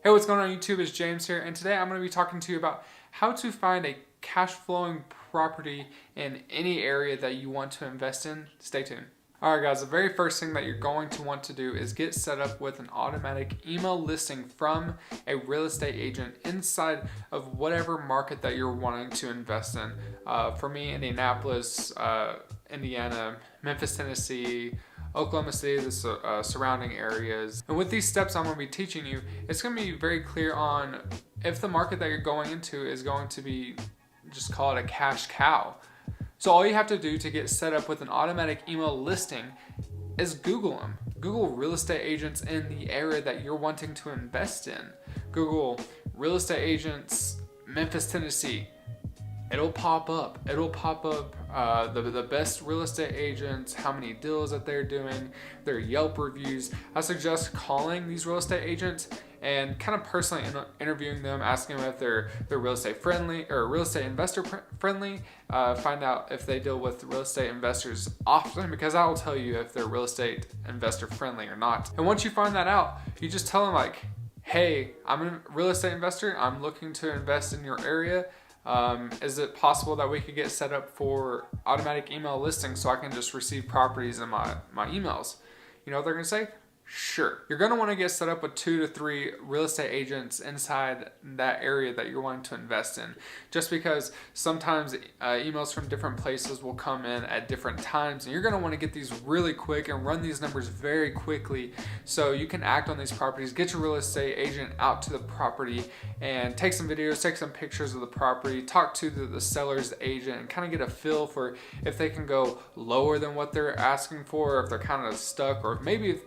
Hey, what's going on YouTube? It's James here, and today I'm going to be talking to you about how to find a cash flowing property in any area that you want to invest in. Stay tuned. Alright guys, the very first thing that you're going to want to do is get set up with an automatic email listing from a real estate agent inside of whatever market that you're wanting to invest in. For me, Indianapolis, Indiana, Memphis, Tennessee, Oklahoma City, the surrounding areas. And with these steps I'm going to be teaching you, it's going to be very clear on if the market that you're going into is going to be, just call it a cash cow. So all you have to do to get set up with an automatic email listing is Google them. Google real estate agents in the area that you're wanting to invest in. Google real estate agents, Memphis, Tennessee. It'll pop up. It'll pop up the best real estate agents, how many deals that they're doing, their Yelp reviews. I suggest calling these real estate agents and kind of personally interviewing them, asking them if they're real estate friendly or real estate investor friendly. Find out if they deal with real estate investors often, because I will tell you if they're real estate investor friendly or not. And once you find that out, you just tell them like, hey, I'm a real estate investor. I'm looking to invest in your area. Is it possible that we could get set up for automatic email listing so I can just receive properties in my emails? You know what they're going to say? Sure. You're going to want to get set up with 2 to 3 real estate agents inside that area that you're wanting to invest in. Just because sometimes emails from different places will come in at different times, and you're going to want to get these really quick and run these numbers very quickly so you can act on these properties. Get your real estate agent out to the property and take some videos, take some pictures of the property, talk to the seller's agent, and kind of get a feel for if they can go lower than what they're asking for, or if they're kind of stuck, or maybe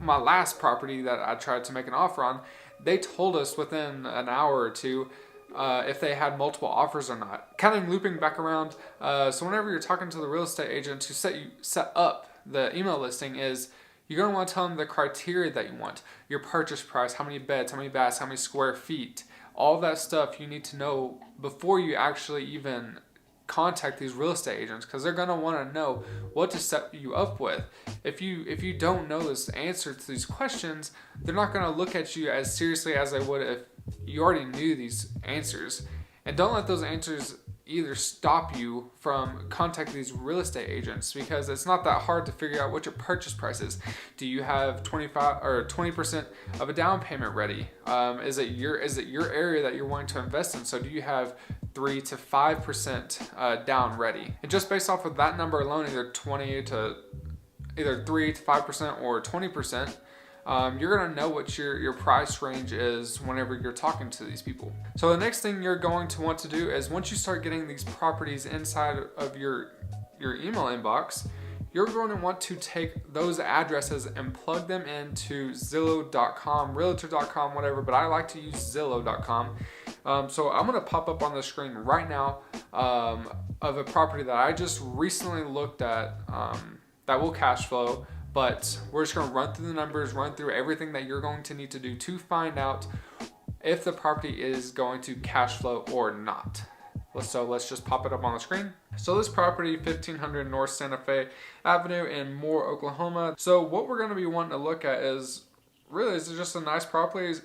my last property that I tried to make an offer on, they told us within an hour or two if they had multiple offers or not. Kind of looping back around. So whenever you're talking to the real estate agent who set up the email listing, is you're going to want to tell them the criteria that you want. Your purchase price, how many beds, how many baths, how many square feet. All that stuff you need to know before you actually even contact these real estate agents, because they're going to want to know what to set you up with. If you don't know this answer to these questions, they're not going to look at you as seriously as they would if you already knew these answers. And don't let those answers either stop you from contacting these real estate agents, because it's not that hard to figure out what your purchase price is. Do you have 25 or 20% of a down payment ready? Is it your area that you're wanting to invest in? So do you have 3 to 5% down ready? And just based off of that number alone, either 3 to 5% or 20%, you're going to know what your price range is whenever you're talking to these people. So the next thing you're going to want to do is, once you start getting these properties inside of your email inbox, you're going to want to take those addresses and plug them into Zillow.com, Realtor.com, whatever, but I like to use Zillow.com. So I'm going to pop up on the screen right now of a property that I just recently looked at that will cash flow. But we're just going to run through the numbers, run through everything that you're going to need to do to find out if the property is going to cash flow or not. So let's just pop it up on the screen. So this property, 1500 North Santa Fe Avenue in Moore, Oklahoma. So what we're going to be wanting to look at is, really, is it just a nice property? Is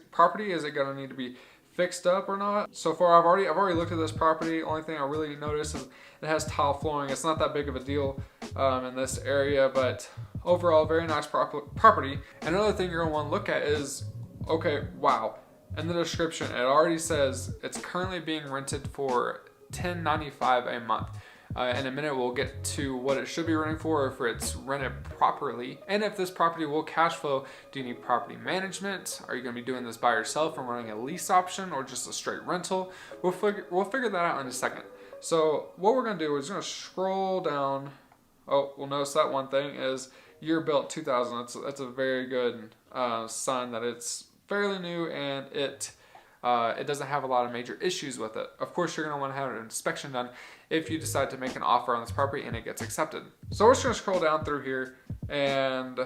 it going to need to be fixed up or not? So far I've already looked at this property. Only thing I really noticed is it has tile flooring. It's not that big of a deal in this area, but overall very nice property. Another thing you're going to want to look at is, okay, wow, in the description it already says it's currently being rented for $10.95 a month. In a minute we'll get to what it should be renting for, if it's rented properly, and if this property will cash flow. Do you need property management? Are you going to be doing this by yourself and running a lease option, or just a straight rental? We'll figure that out in a second. So what we're going to do is we're going to scroll down. Oh, we'll notice that one thing is year built 2000. That's a very good sign that it's fairly new, and it doesn't have a lot of major issues with it. Of course, you're going to want to have an inspection done if you decide to make an offer on this property and it gets accepted. So we're just going to scroll down through here, and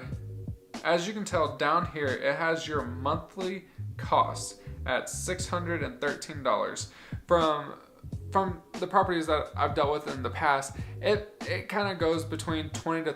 as you can tell down here, it has your monthly cost at $613. From the properties that I've dealt with in the past, it kind of goes between $20 to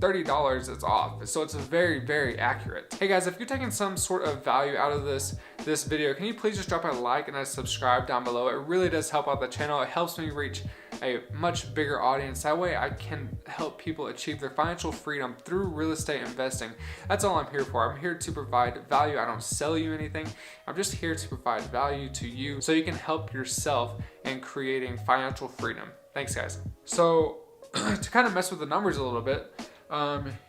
$30 it's off. So it's very, very accurate. Hey guys, if you're taking some sort of value out of this this video, can you please just drop a like and a subscribe down below? It really does help out the channel. It helps me reach a much bigger audience. That way I can help people achieve their financial freedom through real estate investing. That's all I'm here for. I'm here to provide value. I don't sell you anything. I'm just here to provide value to you so you can help yourself in creating financial freedom. Thanks, guys. So to kind of mess with the numbers a little bit,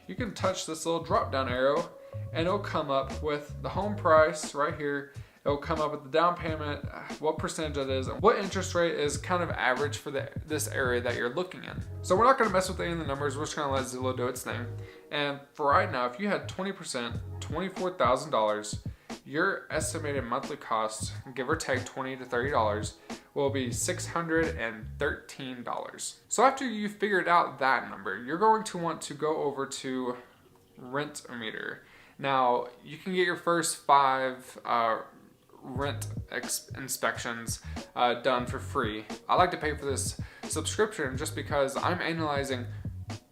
you can touch this little drop down arrow and it'll come up with the home price right here. It'll come up with the down payment, what percentage it is, and what interest rate is kind of average for this area that you're looking in. So we're not gonna mess with any of the numbers. We're just gonna let Zillow do its thing. And for right now, if you had 20%, $24,000, your estimated monthly cost, give or take $20 to $30, will be $613. So after you've figured out that number, you're going to want to go over to Rent-O-Meter. Now, you can get your first 5 rent inspections done for free. I like to pay for this subscription just because I'm analyzing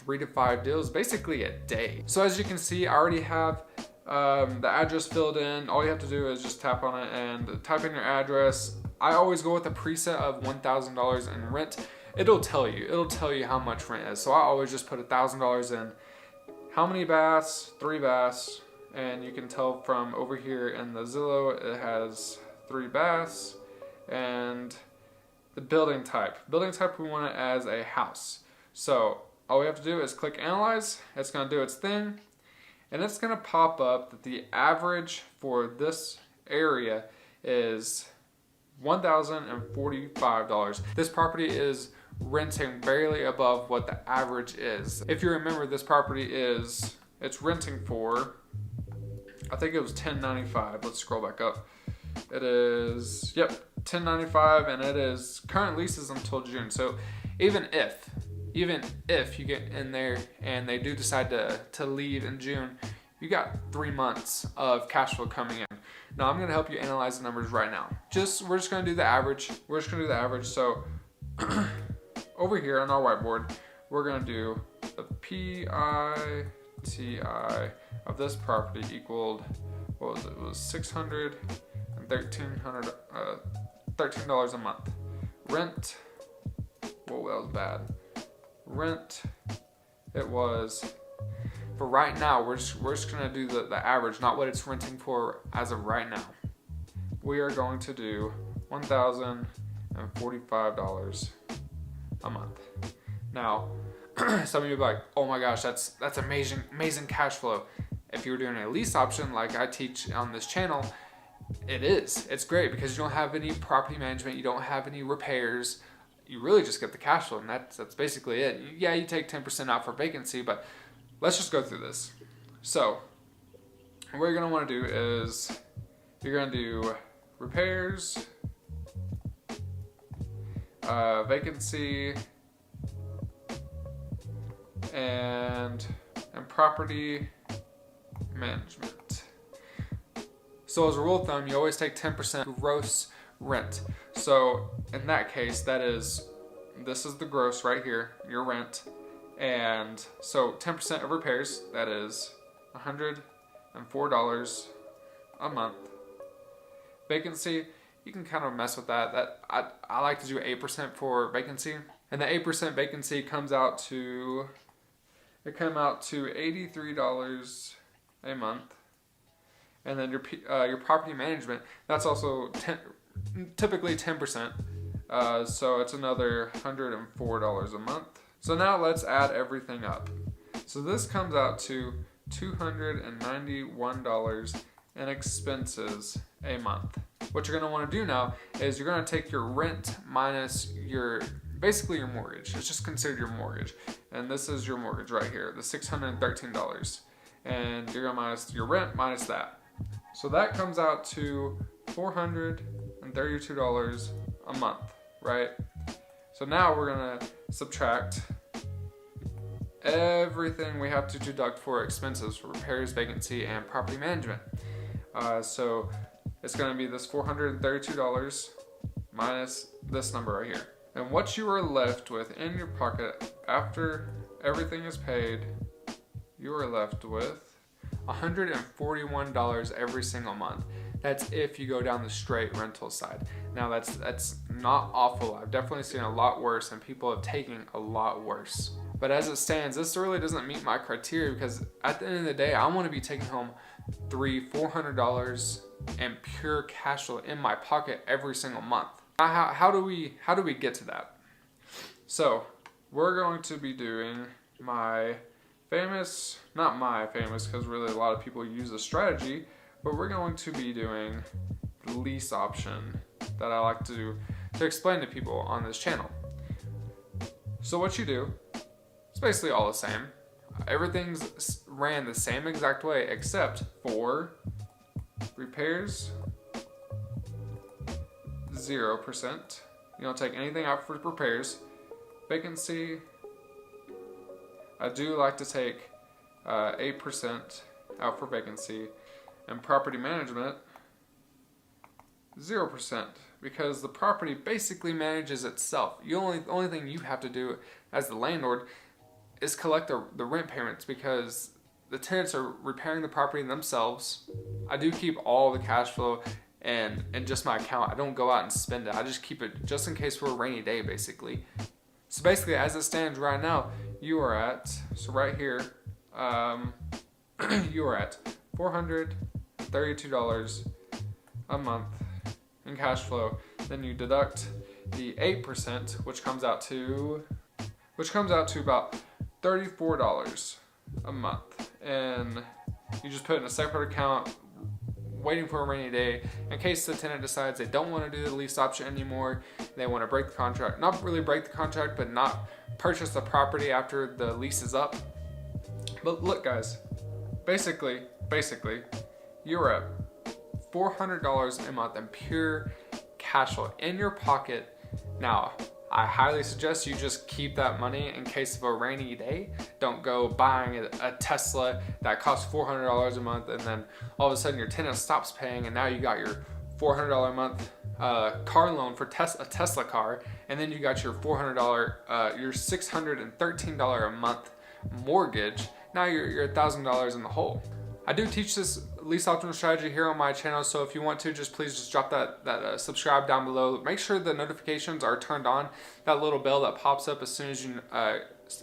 3 to 5 deals basically a day. So as you can see, I already have the address filled in. All you have to do is just tap on it and type in your address. I always go with a preset of $1,000 in rent. It'll tell you how much rent is. So I always just put $1,000 in. How many baths? 3 baths. And you can tell from over here in the Zillow, it has 3 baths. And the building type. Building type, we want it as a house. So all we have to do is click analyze. It's gonna do its thing. And it's gonna pop up that the average for this area is $1,045. This property is renting barely above what the average is. If you remember, this property it's renting for, I think it was $10.95. Let's scroll back up. It is, yep, $10.95, and it is current leases until June. So even if you get in there and they do decide to leave in June, you got 3 months of cash flow coming in. Now I'm gonna help you analyze the numbers right now. We're just gonna do the average. So over here on our whiteboard, we're gonna do the PITI of this property equaled, what was it? It was $600 and $13 a month. Rent, whoa, that was bad. Rent, it was, for right now, we're just gonna do the average, not what it's renting for as of right now. We are going to do $1,045 a month. Now, some of you will be like, oh my gosh, that's amazing cash flow. If you're doing a lease option like I teach on this channel, it's great because you don't have any property management, you don't have any repairs, you really just get the cash flow, and that's basically it. Yeah, you take 10% out for vacancy, but let's just go through this. So what you're gonna wanna do is you're gonna do repairs, vacancy, and property management. So as a rule of thumb, you always take 10% gross rent. So in that case, this is the gross right here, your rent. And so 10% of repairs, that is $104 a month. Vacancy, you can kind of mess with that. I like to do 8% for vacancy. And the 8% vacancy comes out to $83 a month. And then your property management, that's also typically 10%. So it's another $104 a month. So now let's add everything up. So this comes out to $291 in expenses a month. What you're gonna wanna do now is you're gonna take your rent minus basically your mortgage. It's just considered your mortgage. And this is your mortgage right here, the $613. And you're gonna minus your rent minus that. So that comes out to $432 a month, right? So now we're gonna subtract everything we have to deduct for expenses for repairs, vacancy, and property management. So it's gonna be this $432 minus this number right here. And what you are left with in your pocket after everything is paid, you are left with $141 every single month. That's if you go down the straight rental side. Now that's not awful. I've definitely seen a lot worse, and people have taken a lot worse. But as it stands, this really doesn't meet my criteria, because at the end of the day, I want to be taking home $300-400 in pure cash flow in my pocket every single month. How do we get to that? So we're going to be doing my famous, not my famous, because really a lot of people use this strategy, but we're going to be doing the lease option that I like to explain to people on this channel. So what you do, it's basically all the same. Everything's ran the same exact way except for repairs, 0%. You don't take anything out for repairs. Vacancy, I do like to take 8% out for vacancy. And property management, 0%, because the property basically manages itself. The only thing you have to do as the landlord is collect the rent payments, because the tenants are repairing the property themselves. I do keep all the cash flow and just my account. I don't go out and spend it. I just keep it just in case for a rainy day, basically. So basically, as it stands right now, you are at, so right here, you are at $432 a month in cash flow. Then you deduct the 8%, which comes out to about $34 a month, and you just put it in a separate account, waiting for a rainy day in case the tenant decides they don't want to do the lease option anymore. They want to break the contract, not really break the contract, but not purchase the property after the lease is up. But look, guys, basically, you're at $400 a month in pure cash flow in your pocket. Now, I highly suggest you just keep that money in case of a rainy day. Don't go buying a Tesla that costs $400 a month, and then all of a sudden your tenant stops paying, and now you got your $400 a month car loan for a Tesla car, and then you got your your $613 a month mortgage. Now you're $1,000 in the hole. I do teach this lease option strategy here on my channel, so if you want to, please just drop that subscribe down below. Make sure the notifications are turned on. That little bell that pops up as soon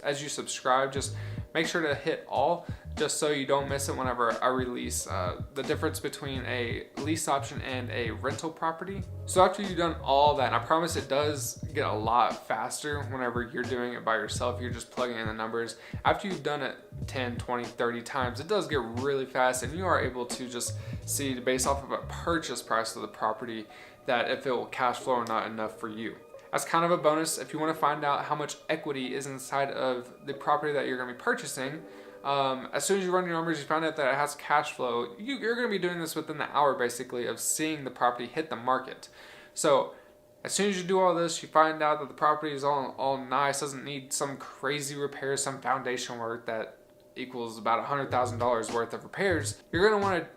as you subscribe, just make sure to hit all, just so you don't miss it whenever I release the difference between a lease option and a rental property. So after you've done all that, and I promise it does get a lot faster whenever you're doing it by yourself, you're just plugging in the numbers. After you've done it 10, 20, 30 times, it does get really fast, and you are able to just see, based off of a purchase price of the property, that if it will cash flow or not enough for you. As kind of a bonus, if you want to find out how much equity is inside of the property that you're going to be purchasing, as soon as you run your numbers, you find out that it has cash flow, you're going to be doing this within the hour, basically, of seeing the property hit the market. So as soon as you do all this, you find out that the property is all nice, doesn't need some crazy repairs, some foundation work that equals about $100,000 worth of repairs. You're going to want to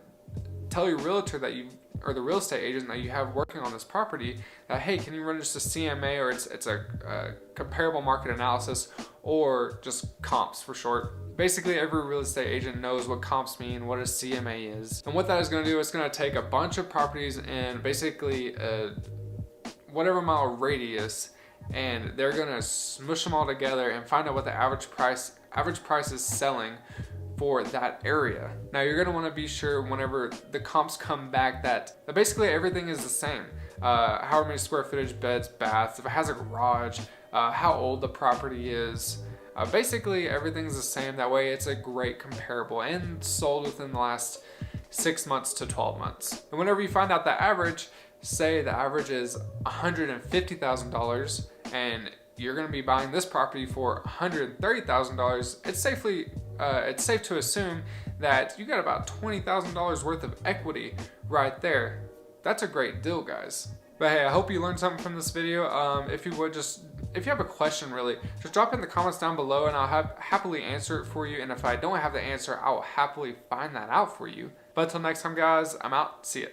tell your realtor that or the real estate agent that you have working on this property, that, hey, can you run just a CMA, or it's a comparable market analysis, or just comps for short. Basically, every real estate agent knows what comps mean, what a CMA is. And what that is going to do, it's going to take a bunch of properties in basically whatever mile radius, and they're going to smush them all together and find out what the average price is selling for that area. Now you're going to want to be sure whenever the comps come back that basically everything is the same. However many square footage, beds, baths, if it has a garage, how old the property is. Basically everything's the same. That way it's a great comparable and sold within the last 6 months to 12 months. And whenever you find out the average, say the average is $150,000 and you're going to be buying this property for $130,000, it's safe to assume that you got about $20,000 worth of equity right there. That's a great deal, guys. But hey, I hope you learned something from this video. If you have a question, really, just drop it in the comments down below, and I'll happily answer it for you. And if I don't have the answer, I will happily find that out for you. But until next time, guys, I'm out. See ya.